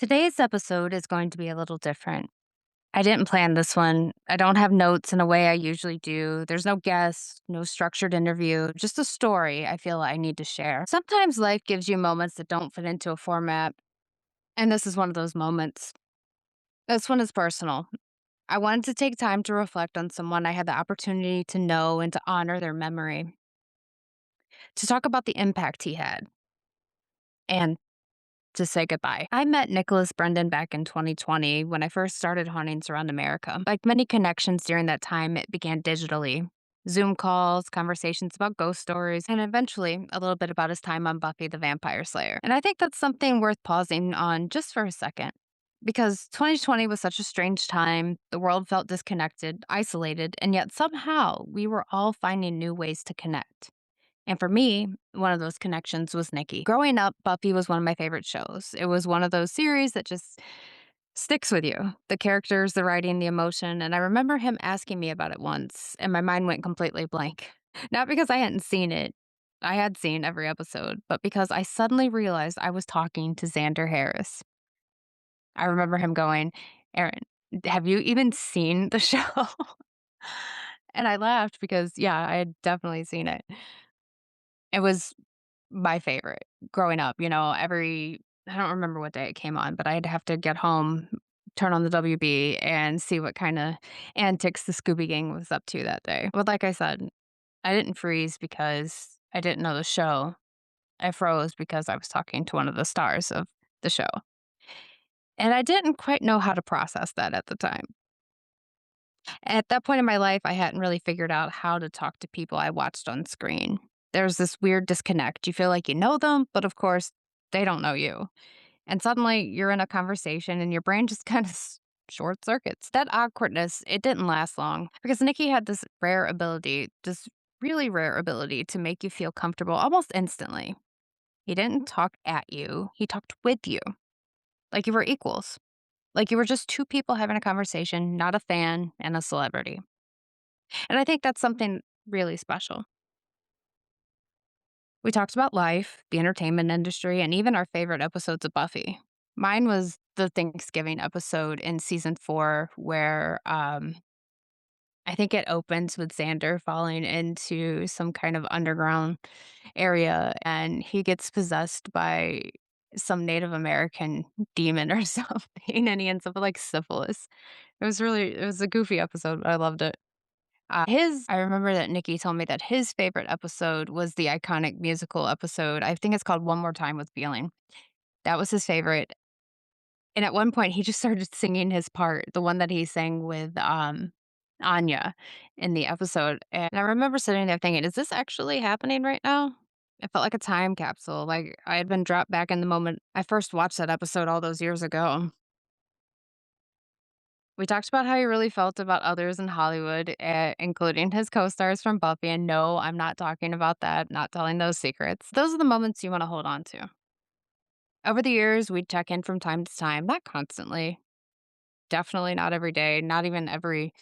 Today's episode is going to be a little different. I didn't plan this one. I don't have notes in a way I usually do. There's no guest, no structured interview, just a story I feel I need to share. Sometimes life gives you moments that don't fit into a format, and this is one of those moments. This one is personal. I wanted to take time to reflect on someone I had the opportunity to know and to honor their memory, to talk about the impact he had, and to say goodbye. I met Nicholas Brendon back in 2020 when I first started haunting around America. Like many connections during that time, it began digitally. Zoom calls, conversations about ghost stories, and eventually a little bit about his time on Buffy the Vampire Slayer. And I think that's something worth pausing on just for a second. Because 2020 was such a strange time, the world felt disconnected, isolated, and yet somehow we were all finding new ways to connect. And for me, one of those connections was Nikki. Growing up, Buffy was one of my favorite shows. It was one of those series that just sticks with you. The characters, the writing, the emotion. And I remember him asking me about it once, and my mind went completely blank. Not because I hadn't seen it, I had seen every episode, but because I suddenly realized I was talking to Xander Harris. I remember him going, Erin, have you even seen the show? And I laughed because, yeah, I had definitely seen it. It was my favorite growing up, I don't remember what day it came on, but I'd have to get home, turn on the WB, and see what kinda antics the Scooby Gang was up to that day. But like I said, I didn't freeze because I didn't know the show. I froze because I was talking to one of the stars of the show, and I didn't quite know how to process that at the time. At that point in my life, I hadn't really figured out how to talk to people I watched on screen. There's this weird disconnect. You feel like you know them, but of course, they don't know you. And suddenly you're in a conversation and your brain just kind of short circuits. That awkwardness, it didn't last long because Nikki had this rare ability, this really rare ability to make you feel comfortable almost instantly. He didn't talk at you, he talked with you like you were equals, like you were just two people having a conversation, not a fan and a celebrity. And I think that's something really special. We talked about life, the entertainment industry, and even our favorite episodes of Buffy. Mine was the Thanksgiving episode in season 4 where, I think it opens with Xander falling into some kind of underground area, and he gets possessed by some Native American demon or something, and he ends up with, like, syphilis. It was a goofy episode, but I loved it. His I remember that Nikki told me that his favorite episode was the iconic musical episode. I think it's called One More Time with Feeling. That was his favorite, and at one point, he just started singing his part, the one that he sang with, Anya in the episode, and I remember sitting there thinking, "Is this actually happening right now?" It felt like a time capsule, like I had been dropped back in the moment I first watched that episode all those years ago. We talked about how he really felt about others in Hollywood, including his co-stars from Buffy, and no, I'm not talking about that, not telling those secrets. Those are the moments you wanna hold on to. Over the years, we'd check in from time to time, not constantly, definitely not every day, not even every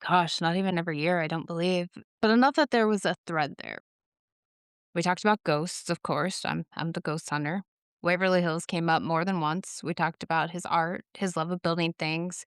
not even every year, I don't believe, but enough that there was a thread there. We talked about ghosts, of course, I'm the ghost hunter. Waverly Hills came up more than once. We talked about his art, his love of building things,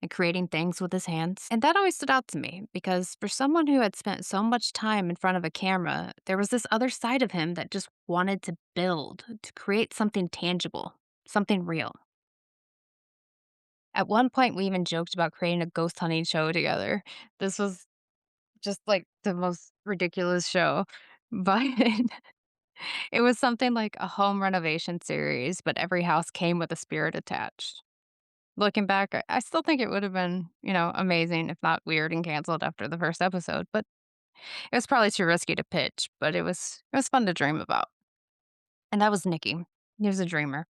and creating things with his hands. And that always stood out to me because for someone who had spent so much time in front of a camera, there was this other side of him that just wanted to build, to create something tangible, something real. At one point, we even joked about creating a ghost hunting show together. This was just like the most ridiculous show, but it was something like a home renovation series, but every house came with a spirit attached. Looking back, I still think it would have been, amazing, if not weird and canceled after the first episode, but it was probably too risky to pitch, but it was fun to dream about. And that was Nikki. He was a dreamer.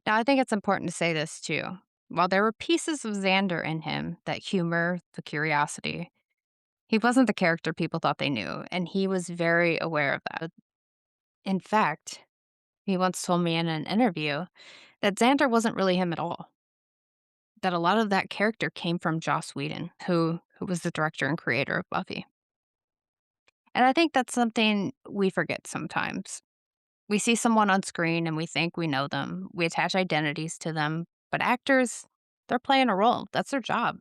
Now, I think it's important to say this too. While there were pieces of Xander in him, that humor, the curiosity, he wasn't the character people thought they knew, and he was very aware of that. In fact, he once told me in an interview that Xander wasn't really him at all, that a lot of that character came from Joss Whedon, who was the director and creator of Buffy. And I think that's something we forget sometimes. We see someone on screen and we think we know them. We attach identities to them. But actors, they're playing a role. That's their job.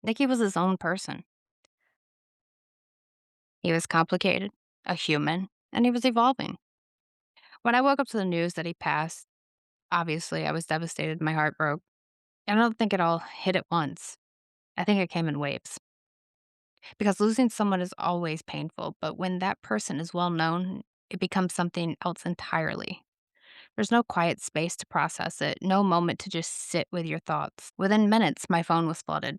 Nicky was his own person. He was complicated, a human, and he was evolving. When I woke up to the news that he passed, obviously I was devastated. My heart broke. And I don't think it all hit at once. I think it came in waves. Because losing someone is always painful, but when that person is well known, it becomes something else entirely. There's no quiet space to process it, no moment to just sit with your thoughts. Within minutes, my phone was flooded.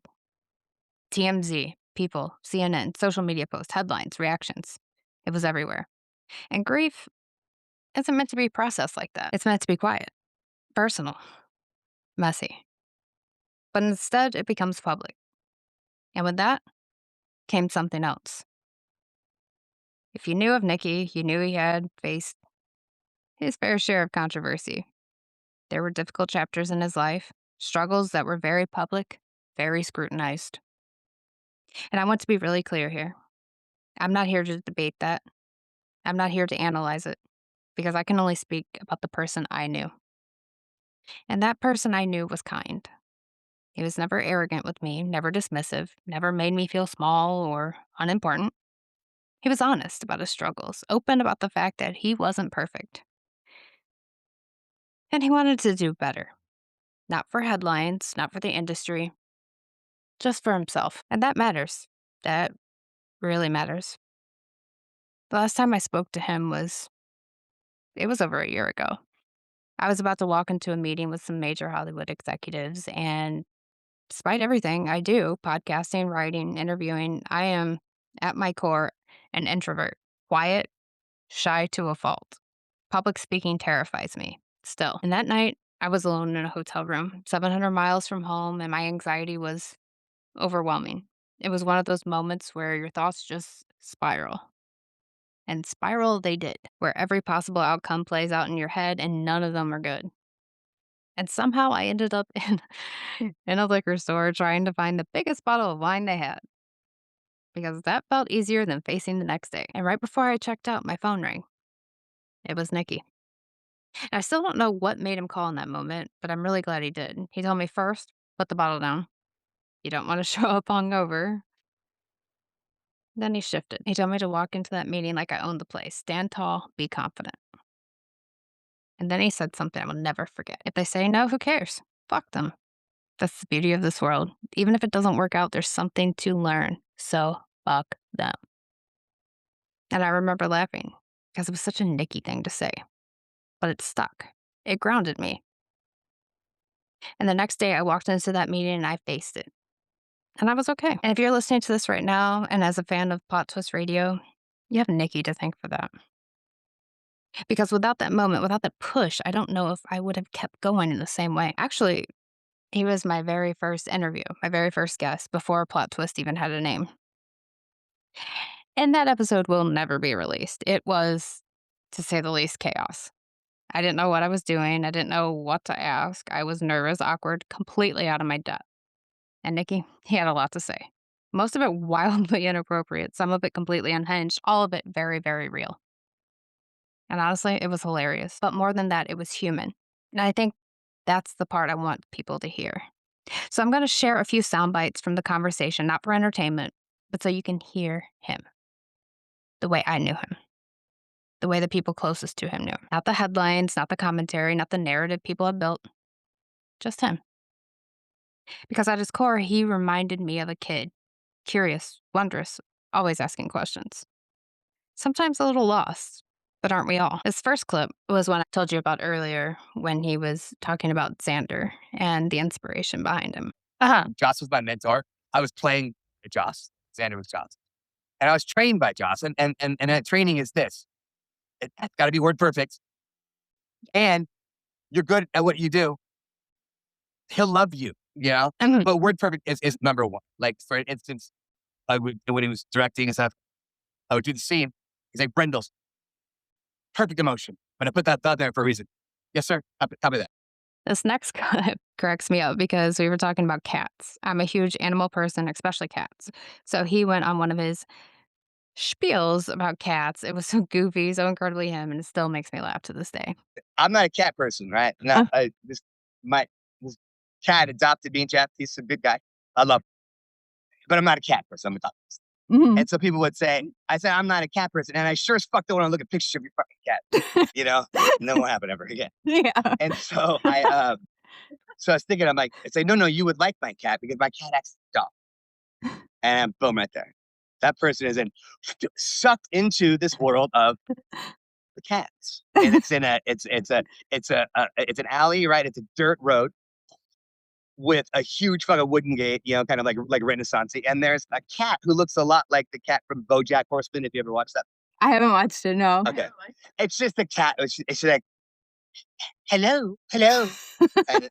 TMZ, people, CNN, social media posts, headlines, reactions. It was everywhere. And grief isn't meant to be processed like that. It's meant to be quiet, personal, messy. But instead, it becomes public. And with that came something else. If you knew of Nicky, you knew he had faced his fair share of controversy. There were difficult chapters in his life, struggles that were very public, very scrutinized. And I want to be really clear here. I'm not here to debate that. I'm not here to analyze it because I can only speak about the person I knew. And that person I knew was kind. He was never arrogant with me, never dismissive, never made me feel small or unimportant. He was honest about his struggles, open about the fact that he wasn't perfect. And he wanted to do better. Not for headlines, not for the industry, just for himself. And that matters. That really matters. The last time I spoke to him it was over a year ago. I was about to walk into a meeting with some major Hollywood executives, and despite everything I do, podcasting, writing, interviewing, I am, at my core, an introvert. Quiet, shy to a fault. Public speaking terrifies me, still. And that night, I was alone in a hotel room, 700 miles from home, and my anxiety was overwhelming. It was one of those moments where your thoughts just spiral. And spiral they did, where every possible outcome plays out in your head and none of them are good. And somehow I ended up in a liquor store trying to find the biggest bottle of wine they had because that felt easier than facing the next day. And right before I checked out, my phone rang. It was Nicky. And I still don't know what made him call in that moment, but I'm really glad he did. He told me first, put the bottle down. You don't want to show up hungover. Then he shifted. He told me to walk into that meeting like I owned the place. Stand tall, be confident. And then he said something I will never forget. If they say no, who cares? Fuck them. That's the beauty of this world. Even if it doesn't work out, there's something to learn. So fuck them. And I remember laughing because it was such a Nicky thing to say, but it stuck. It grounded me. And the next day I walked into that meeting and I faced it. And I was okay. And if you're listening to this right now and as a fan of Plot Twist Radio, you have Nicky to thank for that. Because without that moment, without that push, I don't know if I would have kept going in the same way. Actually, he was my very first interview, my very first guest before Plot Twist even had a name. And that episode will never be released. It was, to say the least, chaos. I didn't know what I was doing. I didn't know what to ask. I was nervous, awkward, completely out of my depth. And Nicky, he had a lot to say. Most of it wildly inappropriate, some of it completely unhinged, all of it very, very real. And honestly, it was hilarious. But more than that, it was human. And I think that's the part I want people to hear. So I'm going to share a few sound bites from the conversation, not for entertainment, but so you can hear him the way I knew him, the way the people closest to him knew him. Not the headlines, not the commentary, not the narrative people had built, just him. Because at his core, he reminded me of a kid, curious, wondrous, always asking questions. Sometimes a little lost, but aren't we all? His first clip was one I told you about earlier when he was talking about Xander and the inspiration behind him. Joss was my mentor. I was playing Joss. Xander was Joss. And I was trained by Joss. And that training is this. It's got to be word perfect. And you're good at what you do. He'll love you, you know? But word perfect is number one. Like, for instance, when he was directing and stuff, I would do the scene. He's like, Brendel's perfect emotion. But I put that thought there for a reason. Yes, sir. Copy that. This next clip cracks me up because we were talking about cats. I'm a huge animal person, especially cats. So he went on one of his spiels about cats. It was so goofy, so incredibly him, and it still makes me laugh to this day. I'm not a cat person, right? Not my this cat adopted me, Jeff. He's a good guy. I love him, but I'm not a cat person. I'm a dog person. Mhm. And so people would say, I said, I'm not a cat person. And I sure as fuck don't want to look at pictures of your fucking cat, you know? And then what happened ever again? Yeah. And so so I was thinking, I'm like, I say, no, no, you would like my cat because my cat acts like a dog. And boom, right there. That person is in sucked into this world of the cats. And it's in a it's an alley, right? It's a dirt road with a huge fucking wooden gate, kind of like Renaissance. And there's a cat who looks a lot like the cat from BoJack Horseman. If you ever watched that, I haven't watched it, no. okay, it's just a cat. It's like hello, hello, and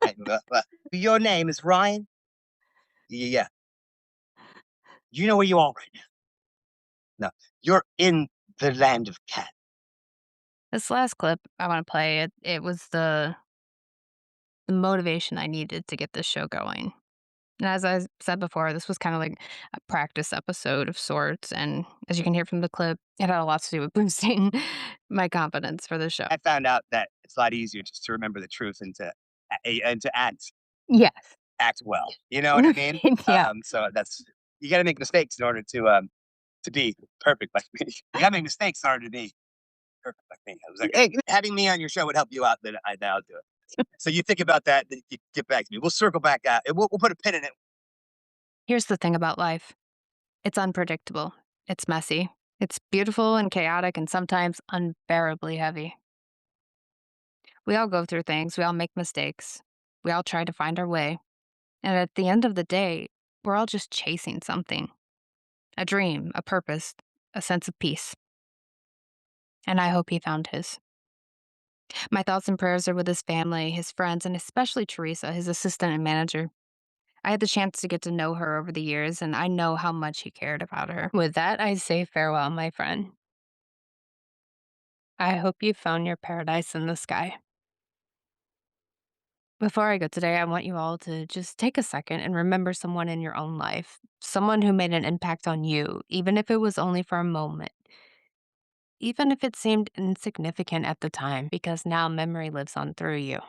your name is Ryan. Yeah, you know where you are right now. No, you're in the land of cat. This last clip I wanna play, it was the motivation I needed to get this show going. And as I said before, this was kinda like a practice episode of sorts, and as you can hear from the clip, it had a lot to do with boosting my confidence for the show. I found out that it's a lot easier just to remember the truth and to act well. You know what I mean? Yeah. So that's you got to make mistakes in order to be perfect like me. You got to make mistakes in order to be perfect like me. I was like, having me on your show would help you out. Then I'll do it. So you think about that. Then you get back to me. We'll circle back out. And we'll put a pin in it. Here's the thing about life. It's unpredictable. It's messy. It's beautiful and chaotic and sometimes unbearably heavy. We all go through things, we all make mistakes, we all try to find our way. And at the end of the day, we're all just chasing something, a dream, a purpose, a sense of peace. And I hope he found his. My thoughts and prayers are with his family, his friends, and especially Teresa, his assistant and manager. I had the chance to get to know her over the years, and I know how much he cared about her. With that, I say farewell, my friend. I hope you found your paradise in the sky. Before I go today, I want you all to just take a second and remember someone in your own life, someone who made an impact on you, even if it was only for a moment, even if it seemed insignificant at the time, because now memory lives on through you.